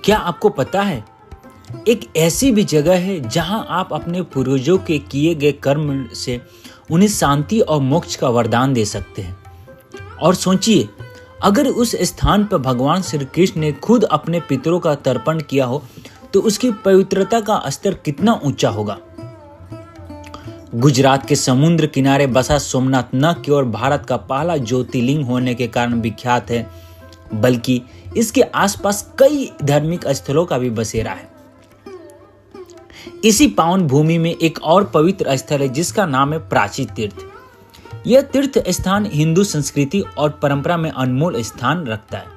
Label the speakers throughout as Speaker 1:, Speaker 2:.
Speaker 1: क्या आपको पता है, एक ऐसी भी जगह है जहां आप अपने पूर्वजों के किए गए कर्म से उन्हें शांति और मोक्ष का वरदान दे सकते हैं। और सोचिए, अगर उस स्थान पर भगवान श्री कृष्ण ने खुद अपने पितरों का तर्पण किया हो तो उसकी पवित्रता का स्तर कितना ऊंचा होगा। गुजरात के समुद्र किनारे बसा सोमनाथ न केवल भारत का पहला ज्योतिर्लिंग होने के कारण विख्यात है, बल्कि इसके आसपास कई धार्मिक स्थलों का भी बसेरा है। इसी पावन भूमि में एक और पवित्र स्थल है जिसका नाम है प्राची तीर्थ। यह तीर्थ स्थान हिंदू संस्कृति और परंपरा में अनमोल स्थान रखता है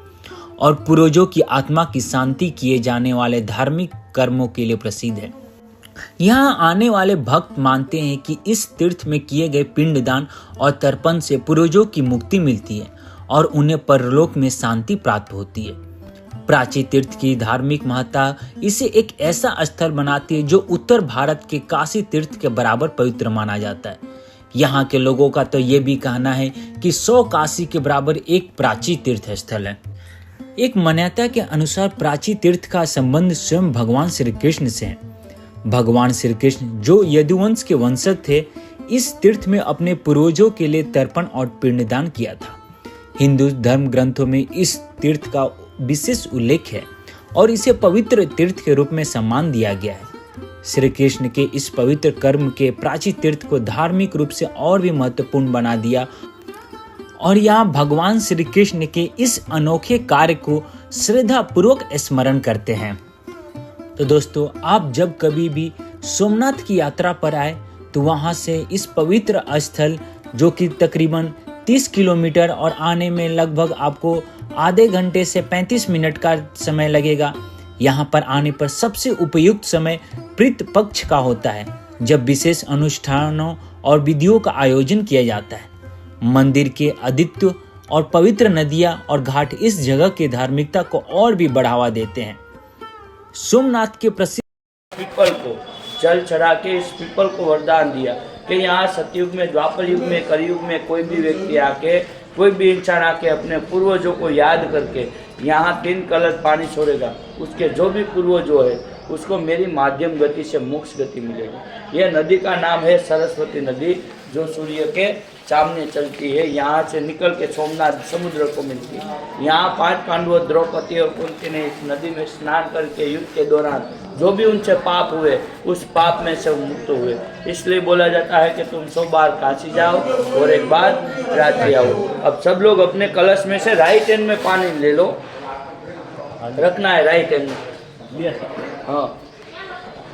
Speaker 1: और पूर्वजों की आत्मा की शांति किए जाने वाले धार्मिक कर्मों के लिए प्रसिद्ध है। यहाँ आने वाले भक्त मानते हैं कि इस तीर्थ में किए गए पिंडदान और तर्पण से पूर्वजों की मुक्ति मिलती है और उन्हें परलोक में शांति प्राप्त होती है। प्राची तीर्थ की धार्मिक महत्ता इसे एक ऐसा स्थल बनाती है जो उत्तर भारत के काशी तीर्थ के बराबर पवित्र माना जाता है। यहाँ के लोगों का तो ये भी कहना है कि 100 काशी के बराबर एक प्राची तीर्थ स्थल है। एक मान्यता के अनुसार प्राची तीर्थ का संबंध स्वयं भगवान श्री कृष्ण से है। भगवान श्री कृष्ण जो यदुवंश के वंशज थे, इस तीर्थ में अपने पूर्वजों के लिए तर्पण और पिंडदान किया था। हिंदू धर्म ग्रंथों में इस तीर्थ का विशेष उल्लेख है और इसे पवित्र तीर्थ के रूप में सम्मान दिया गया है। श्री कृष्ण के इस पवित्र कर्म के प्राची तीर्थ को धार्मिक रूप से और भी महत्वपूर्ण बना दिया और यहाँ भगवान श्री कृष्ण के इस अनोखे कार्य को श्रद्धा पूर्वक स्मरण करते हैं। तो दोस्तों, आप जब कभी भी सोमनाथ की यात्रा पर आए तो वहां से इस पवित्र स्थल, जो कि तकरीबन 30 किलोमीटर और आने में लगभग आपको आधे घंटे से 35 मिनट का समय लगेगा, यहाँ पर आने पर सबसे उपयुक्त समय पितृ पक्ष का होता है, जब विशेष अनुष्ठानों और विधियों का आयोजन किया जाता है। मंदिर के अद्वितीय और पवित्र नदियां और घाट इस जगह की धार्मिकता को और भी बढ़ावा देते हैं। सोमनाथ के प्रसिद्ध
Speaker 2: पीपल को जल चढ़ा के इस पीपल को वरदान दिया कि यहाँ सतयुग में, द्वापर युग में, कलयुग में कोई भी व्यक्ति आके, कोई भी इंसान आके अपने पूर्वजों को याद करके यहाँ 3 कलश पानी छोड़ेगा, उसके जो भी पूर्वजों है उसको मेरी माध्यम गति से मोक्ष गति मिलेगी। यह नदी का नाम है सरस्वती नदी, जो सूर्य के सामने चलती है। यहाँ से निकल के सोमनाथ समुद्र को मिलती है। यहाँ 5 पांडवों, द्रौपदी और कुंती ने इस नदी में स्नान करके युद्ध के दौरान जो भी उनसे पाप हुए, उस पाप में से मुक्त हुए। इसलिए बोला जाता है कि तुम 100 बार काशी जाओ और 1 बार प्राची आओ। अब सब लोग अपने कलश में से राइट हैंड में पानी ले लो, रखना है राइट हैंड में, हाँ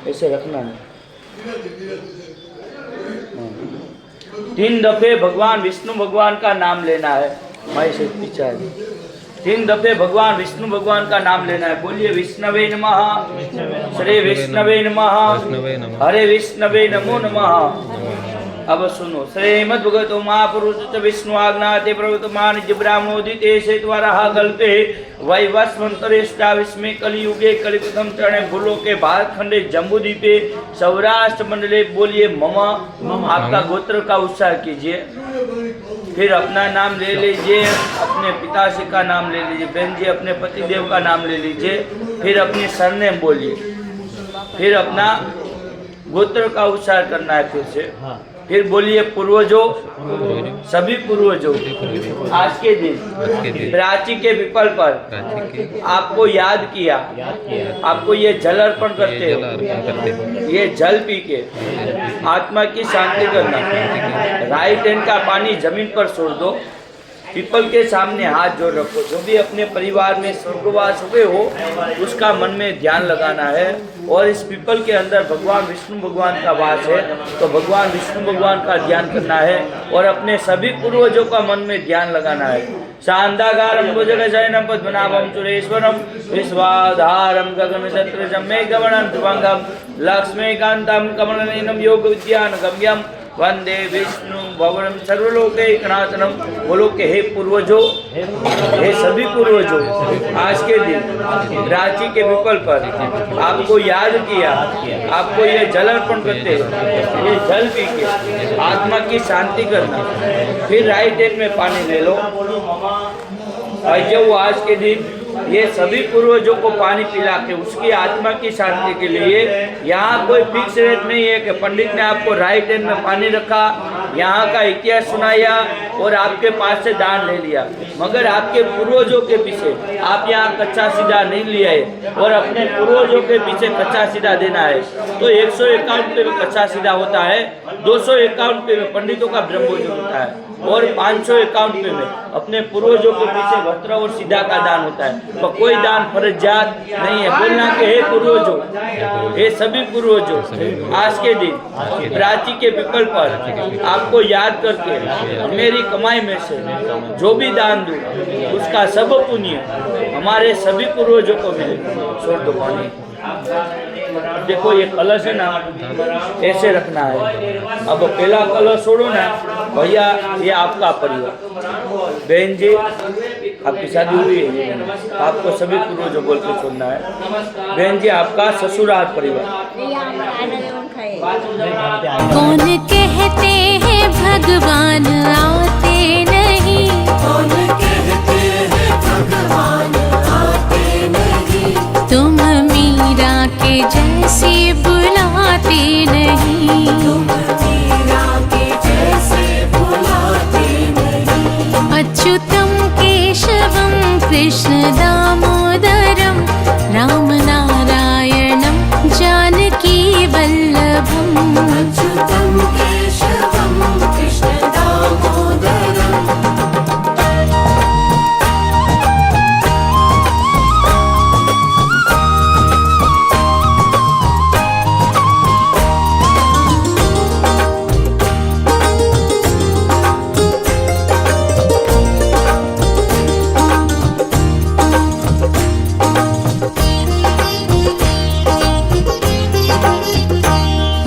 Speaker 2: ऐसे रखना है। 3 दफे भगवान विष्णु भगवान का नाम लेना है। माई से पीछा है। 3 दफे भगवान विष्णु भगवान का नाम लेना है। बोलिए विष्णवे नमः, श्री विष्णवे नमः, हरे विष्णवे नमो नमः। अब सुनो, श्रीमद्भगवतो महापुरुष विष्णु आज्ञाते प्रवर्तमान ब्राह्मणोदिते शेतवाराः कल्पे वैवस्वन्तरेष्टा विस्मे कलियुगे कलिप्रथम चरणे भूलोके भारतखंडे जम्बूद्वीपे सौराष्ट्र मंडले। बोलिए मम। आपका गोत्र का उच्चार कीजिए, फिर अपना नाम ले लीजिए, अपने पिताश्री का नाम ले लीजिए, बहन जी अपने पतिदेव का नाम ले लीजिए, फिर अपनी सरनेम बोलिए, फिर अपना गोत्र का उच्चार करना है फिर से। फिर बोलिए पूर्वजों, सभी पूर्वजों, आज के दिन प्राची के विपल पर आपको याद किया, आपको ये जल अर्पण करते हो। ये जल पी के आत्मा की शांति करना। राइट हैंड का पानी जमीन पर छोड़ दो, पीपल के सामने हाथ जोड़ रखो। जो भी अपने परिवार में स्वर्गवास हुए हो उसका मन में ध्यान लगाना है। और इस पीपल के अंदर भगवान विष्णु भगवान का वास है, तो भगवान विष्णु भगवान का ध्यान करना है और अपने सभी पूर्वजों का मन में ध्यान लगाना है। शांताकारं भुजगशयनं पद्मनाभं सुरेश्वरं विश्वाधारं गगनसदृशं मेघवर्णं शुभांगं लक्ष्मीकान्तं कमलनयनं योगविद्यानगम्यं वंदे विष्णु भवनम सर्वलोकैकनाथनम। बोलो के हे पूर्वजों, हे सभी पूर्वजों, आज के दिन प्राची के विपल पर आपको याद किया, आपको ये जल अर्पण करते, ये जल पी के आत्मा की शांति करना। फिर राइट हैंड में पानी ले लो। जो आज के दिन ये सभी पूर्वजों को पानी पिला के उसकी आत्मा की शांति के लिए, यहाँ कोई फिक्स रेट नहीं है कि पंडित ने आपको राइट हैंड में पानी रखा, यहाँ का इतिहास सुनाया और आपके पास से दान ले लिया, मगर आपके पूर्वजों के पीछे आप यहाँ कच्चा सीधा नहीं ले आए और अपने पूर्वजों के पीछे कच्चा सीधा देना है तो 151 पे में कच्चा सीधा होता है, 251 पे में पंडितों का ब्रह्मभोजन होता है और 551 पे में अपने पूर्वजों के पीछे वस्त्र और सीधा का दान होता है। तो कोई दान फर्जियात नहीं है। बोलना कि हे पूर्वजों, हे सभी पूर्वजों, आज के दिन प्राची के पिपल पर आपको याद करके मेरी कमाई में से जो भी दान दूं उसका सब पुण्य हमारे सभी पूर्वजों को मिले। छोड़ दो पानी। देखो ये कलश है ना, ऐसे रखना है। अब पहला कलश छोड़ो ना भैया, ये आपका परिवार, बहन जी आपकी शादी हुई है, आपको सभी पूर्वजों बोल के छोड़ना है। बहन जी आपका ससुराल परिवार।
Speaker 3: कौन कहते हैं भगवान आते नहीं, कौन कहते हैं भगवान आते नहीं, तुम मीरा के जैसे बुलाते नहीं, तुम मीरा के जैसे बुलाते नहीं। अच्युतम केशवम कृष्ण दामोदरम राम नारायणम जानकी वल्लभम। अच्युतम केशवम कृष्ण दामोदरम।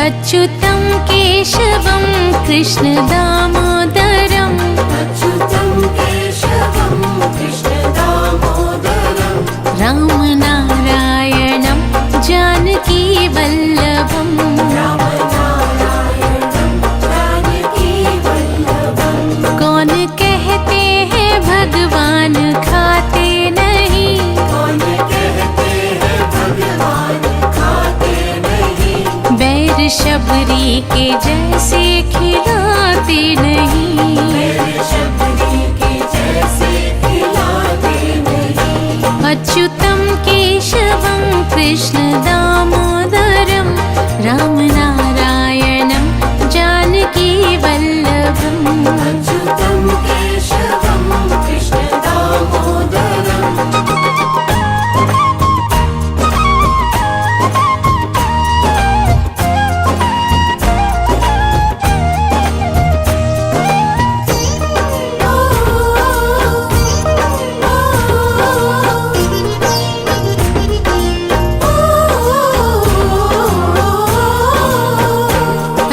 Speaker 3: अच्युतं केशवं कृष्ण दामोदरम। अच्युतं केशवं कृष्ण दामोदरम। राम नारायणं जानकी वल्लभम। राम नारायणं जानकी वल्लभम। कौन कहते हैं भगवान खाते नहीं, कौन कहते हैं भगवान खाते नहीं, बैर शबरी के जैसे खिलाते नहीं, बैर शबरी के जैसे खिलाते नहीं। अच्युतम केशवम कृष्ण दामोदरम राम नारायणम जानकी वल्लभम। अच्युतम केशवम कृष्ण दामोदरम।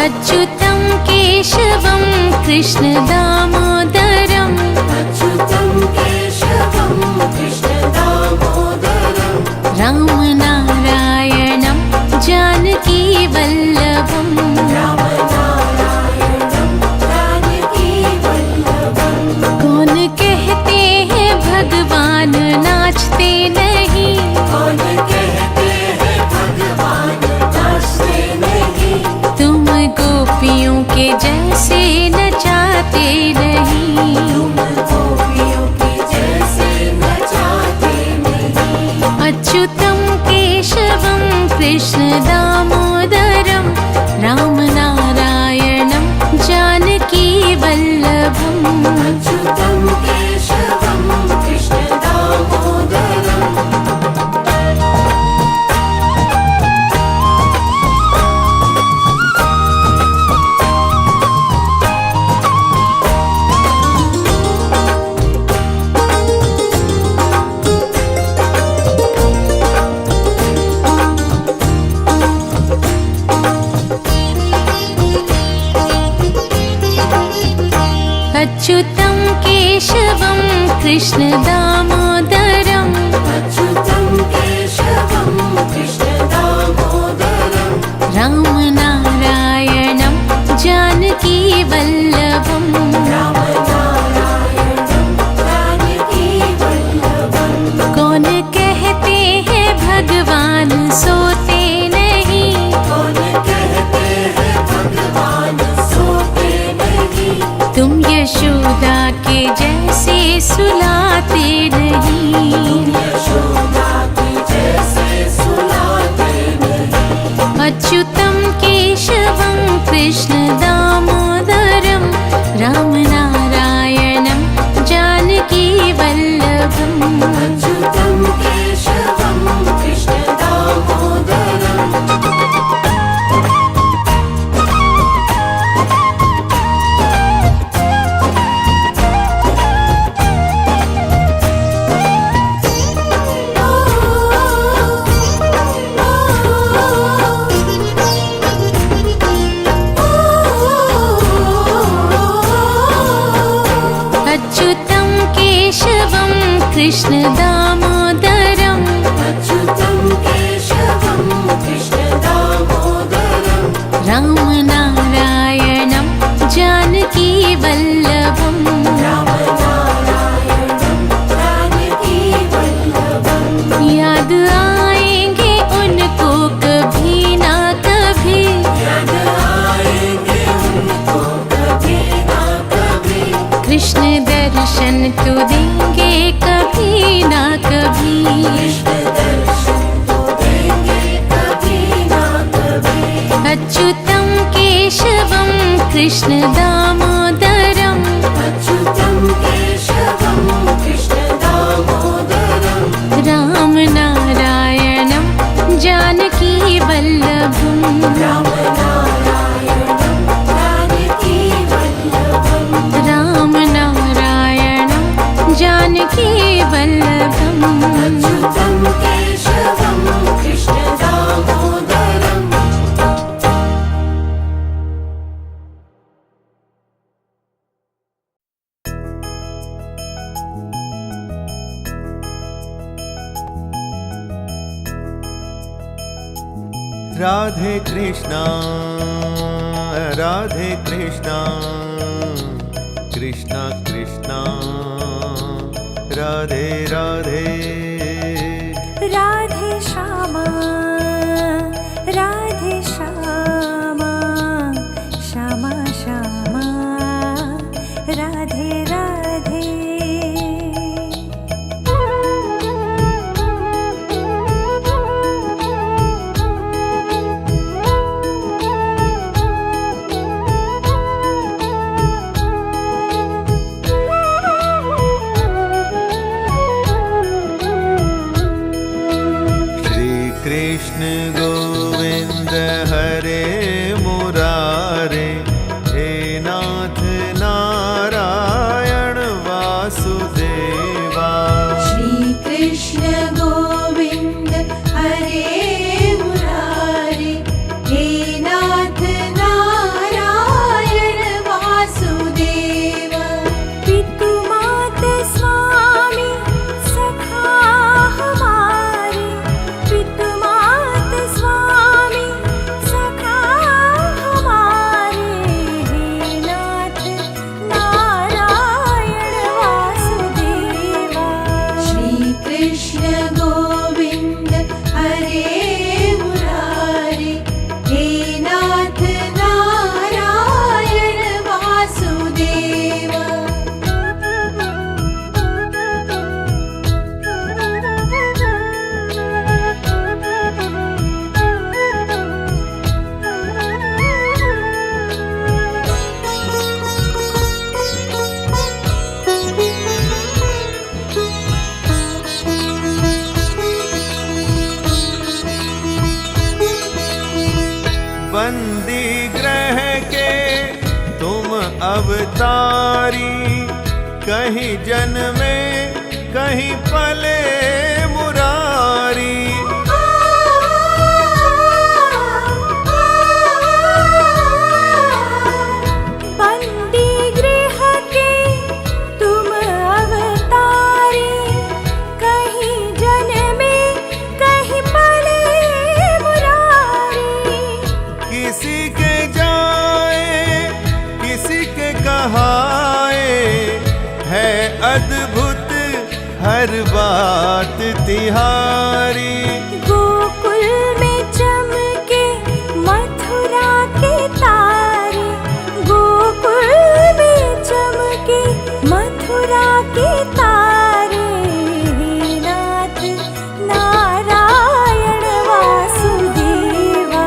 Speaker 3: अच्युतं केशवं कृष्ण दामोदरम। अच्युतं केशवं कृष्ण दामोदरम। राम नारायणं जानकी वल्लभम। राम नारायणं जानकी वल्लभम। कौन कहते हैं भगवान नाचते नहीं, कौन कहते हैं भगवान नाचते नहीं, तुम गोपियों के जैसे नचाते नहीं, तुम गोपियों के जैसे नचाते नहीं। अच्युतं केशवं कृष्ण दामोदरम राम नारायणं जानकी वल्लभम। अच्युतं केशवं कृष्ण दामोदरम। अच्युतं केशवं कृष्ण दामोदरम। अच्युतं केशवं कृष्ण दामोदरम। राम नारायणं जानकी वल्लभम। राम नारायणं जानकी वल्लभम। कौन अच्युतं केशवं कृष्ण दामोदरं रामनारायणं जानकी वल्लभम् अच्युतं केशवं कृष्ण दामोदरम् अच्युतं केशवं कृष्ण दामोदरम् अच्युतं केशवं कृष्ण दामोदरम् रामनारायणं जानकी वल्लभम् रामनारायणं जानकी वल्लभम् याद आएंगे उनको कभी ना कभी याद आएंगे उनको कभी ना कभी कृष्ण दर्शन तो देंगे कभी ना कभी कृष्ण दर्शन तो देंगे कभी ना कभी अच्युतं केशवं कृष्ण दामोदरम् अच्युतं केशवं कृष्ण दामोदरम् रामनारायणं जानकी वल्लभम् रामनारायणं जानकी वल्लभम् रामनारायणं जानकी वल्लभम् अच्युतं केशवं कृष्ण दामोदरम्
Speaker 4: राधे कृष्णा कृष्णा कृष्णा राधे राधे
Speaker 5: राधे श्यामा श्यामा श्यामा राधे राधे
Speaker 4: कृष्ण गोविंद हरे मुरारे हे नाथ नारायण वासुदेवा
Speaker 5: श्री कृष्ण गोविंद हरे मुरारे हे नाथ नारायण वासुदेवा पितु मात स्वामी सखा हमारे पितु मात स्वामी सखा हमारे हे नाथ नारायण वासुदेवा श्री कृष्ण गोविंद हरे मुरारे हे नाथ नारायण वासुदेवा
Speaker 4: बंदी ग्रह के तुम अवतारी कहीं जन्मे कहीं पले मुरारी
Speaker 5: बंदी गृह के तुम अवतारी कहीं जन्मे कहीं पले मुरारी
Speaker 4: किसी के जाए किसी के कहाए है अद्भुत हर बात तिहारी
Speaker 5: गोकुल में चमके मथुरा के तारे गोकुल में चमके मथुरा के तारे नाथ नारायण वासुदेवा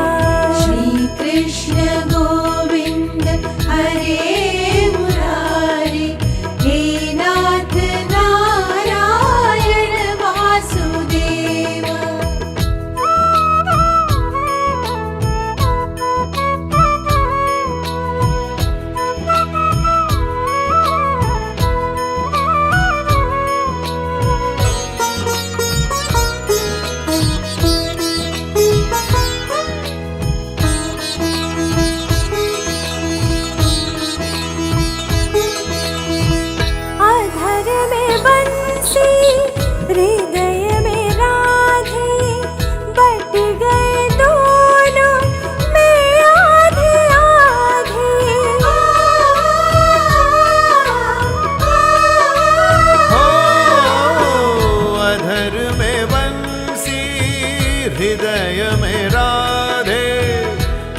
Speaker 4: हृदय में राधे,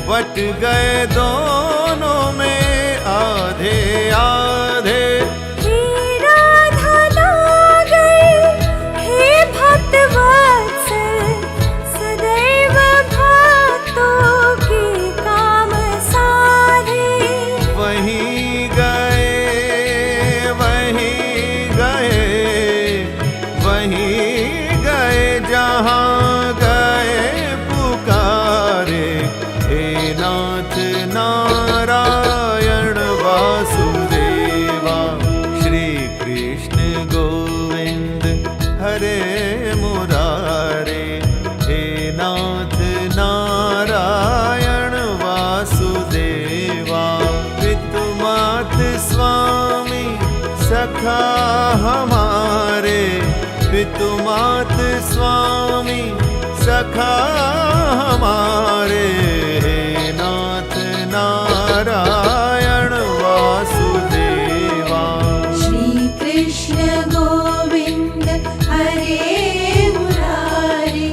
Speaker 4: बट गए दोनों में आधे आधे।
Speaker 5: हे राधा नागई, हे भक्त वत्सल, सदैव भक्तों की काम साधे।
Speaker 4: वहीं गए जहाँ गए पुकारे। हे नाथ नारायण वासुदेवा, श्री कृष्ण गोविंद हरे मुरारे। हे नाथ नारायण वासुदेवा, पितु मात स्वामी सखा हमारे। पितु मात स्वामी सखा हमारे। हे नाथ नारायण वासुदेवा,
Speaker 3: श्री कृष्ण गोविंद हरे मुरारे।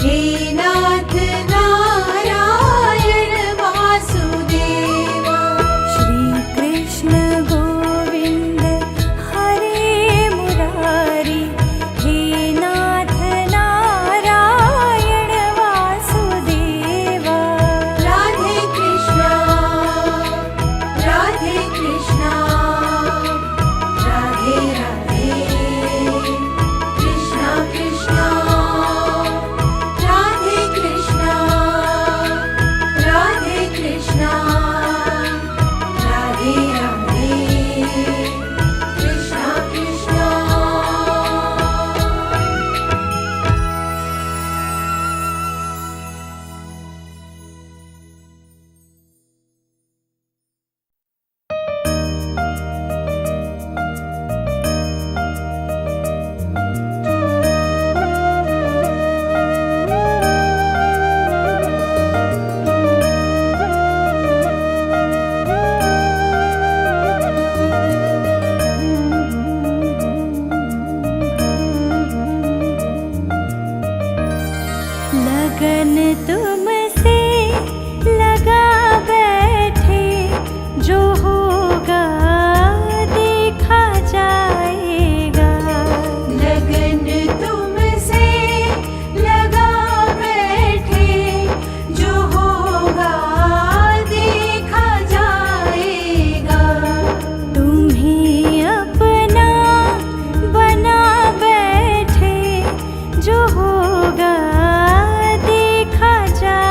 Speaker 3: हे नाथ नारायण वासुदेवा।
Speaker 5: श्री कृष्ण गोविंद हरे मुरारी, हे नाथ नारायण वासुदेवा।
Speaker 3: राधे कृष्णा राधे कृष्णा, राधे राधे कृष्णा कृष्णा, राधे कृष्णा राधे कृष्णा, राधे राधे कृष्णा कृष्णा।
Speaker 5: लगन तुमसे लगा बैठे, जो होगा देखा जाएगा।
Speaker 3: लगन तुमसे लगा बैठे, जो होगा देखा जाएगा।
Speaker 5: तुम्हें अपना बना बैठे, जो होगा देखा जाएगा।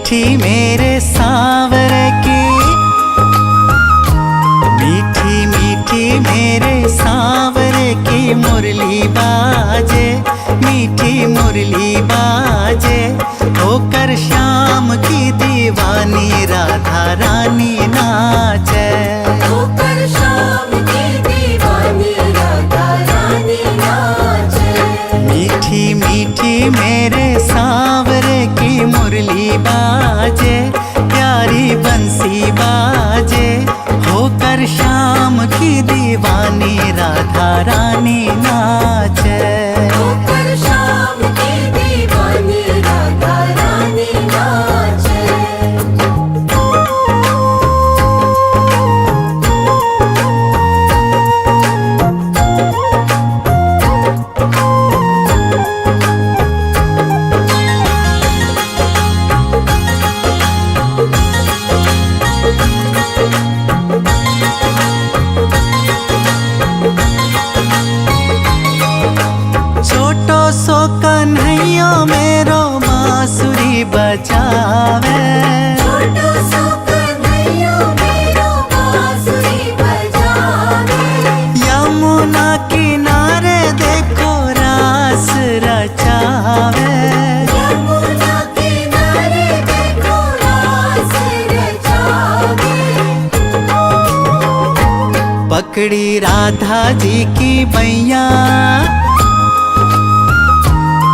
Speaker 6: मीठी मेरे सांवरे की, मीठी मीठी मेरे सांवरे की मुरली बाजे, मीठी मुरली बाजे। होकर श्याम की दीवानी राधा रानी नाचे,
Speaker 3: होकर शाम की दीवानी राधा रानी नाचे।
Speaker 6: मीठी मीठी मेरे सांवरे की मुरली बाजे, प्यारी बंसी बाजे। होकर श्याम की दीवानी राधा रानी नाचे,
Speaker 3: होकर शाम की दीवानी राधा रानी नाचे।
Speaker 6: छोटो सो कन्हैया मेरो बांसुरी बजावे,
Speaker 3: छोटो सो कन्हैया मेरो बांसुरी बजावे।
Speaker 6: यमुना किनारे देखो रास रचावे,
Speaker 3: यमुना किनारे देखो रास रचावे।
Speaker 6: पकड़ी राधा जी की बैया,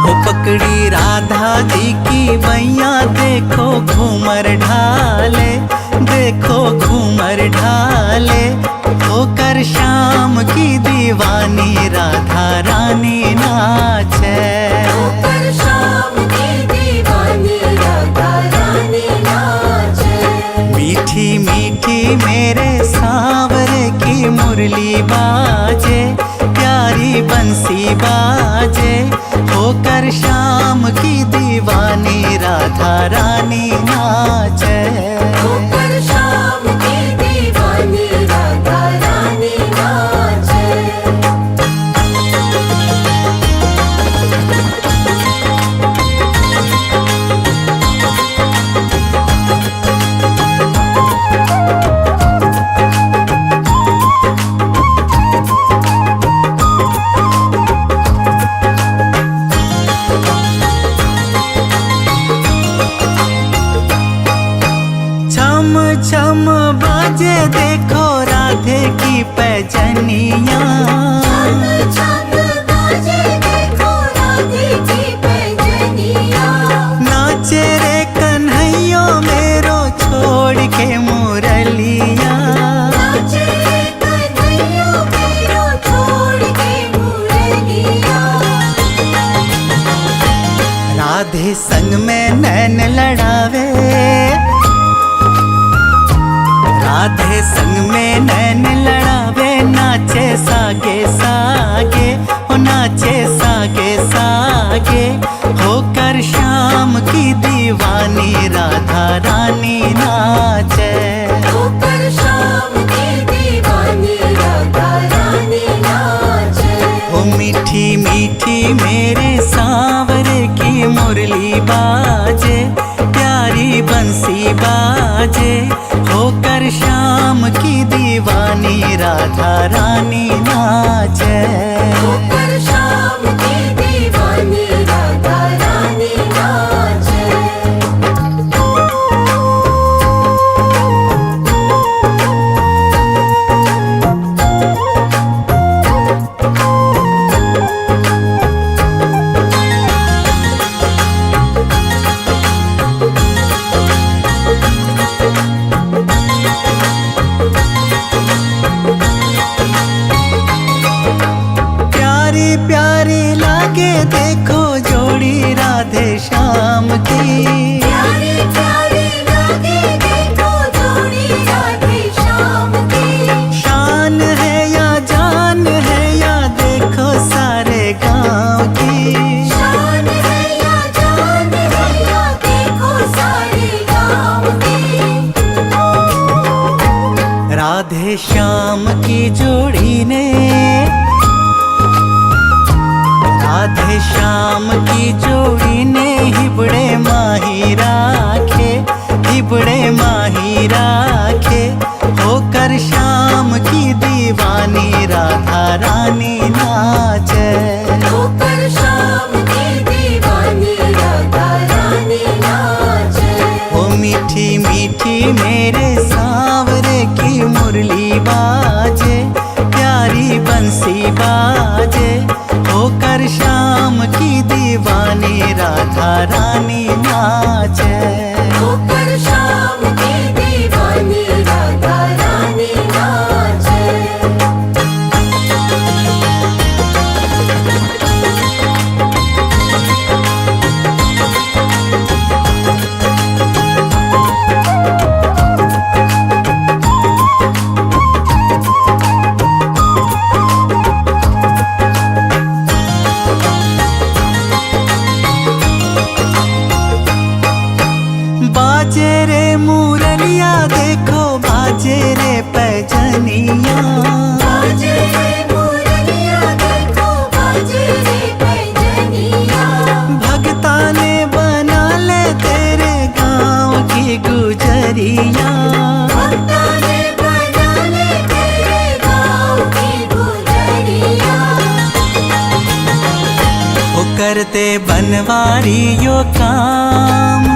Speaker 6: ओ पकड़ी राधा जी की बैया। देखो घूमर ढाले, देखो घूमर ढाले। होकर श्याम की दीवानी राधा रानी नाचे,
Speaker 3: होकर शाम की दीवानी राधा रानी नाचे।
Speaker 6: मीठी मीठी मेरे सांवरे की मुरली बाजे, प्यारी बंसी बाजे। होकर श्याम की दीवानी राधा रानी नाचे,
Speaker 3: होकर शाम की दीवानी राधा रानी नाचे।
Speaker 6: छम छम बाजे देखो राधे की पैजनिया,
Speaker 3: छम छम बाजे देखो राधे की पैजनिया।
Speaker 6: नाचे रे कन्हैया मेरो छोड़ के मुरलिया।
Speaker 3: नाचे कन्हैया मेरो छोड़ के मुरलिया।
Speaker 6: राधे संग में नैन लड़ावे, राधे संग में नैन लड़ावे। नाचे सागे सागे, ओ नाचे सागे सागे। होकर श्याम की दीवानी राधा रानी नाचे,
Speaker 3: होकर शाम की दीवानी राधा रानी नाचे।
Speaker 6: ओ मीठी मीठी मेरे सांवरे की मुरली बाजे, प्यारी बंसी बाजे। होकर श्याम की दीवानी राधा रानी नाचे,
Speaker 3: होकर शाम की दीवानी राधा रानी नाचे।
Speaker 6: प्यारी प्यारी लागे देखो जोड़ी राधे श्याम की।
Speaker 3: प्यारी प्यारी लागे देखो जोड़ी राधे श्याम की।
Speaker 6: शान है या जान है या देखो सारे गांव की।
Speaker 3: शान है या जान है या देखो सारे गाँव की।
Speaker 6: राधे श्याम की जोड़ी ने, राधे श्याम की जोड़ी ने हिबड़े माही राखे। शाम की दीवानी राधा रानी नाचे।
Speaker 3: होकर शाम की दीवानी राधा रानी नाचे।
Speaker 6: बाजे रे मुरलिया देखो बाजे रे पैजनिया।
Speaker 3: बाजे रे मुरलिया देखो बाजे रे पैजनिया।
Speaker 6: भगता ने बना ले तेरे गांव की गुजरिया।
Speaker 3: भक्ता ने बना ले तेरे गाँव की गुजरिया।
Speaker 6: वो करते बनवारियों काम,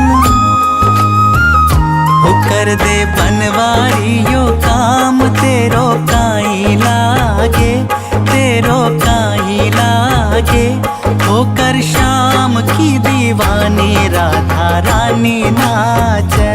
Speaker 6: वो कर दे बनवारियों काम, तेरो काई लागे, तेरो काई लागे। होकर शाम की दीवानी राधा रानी नाचे।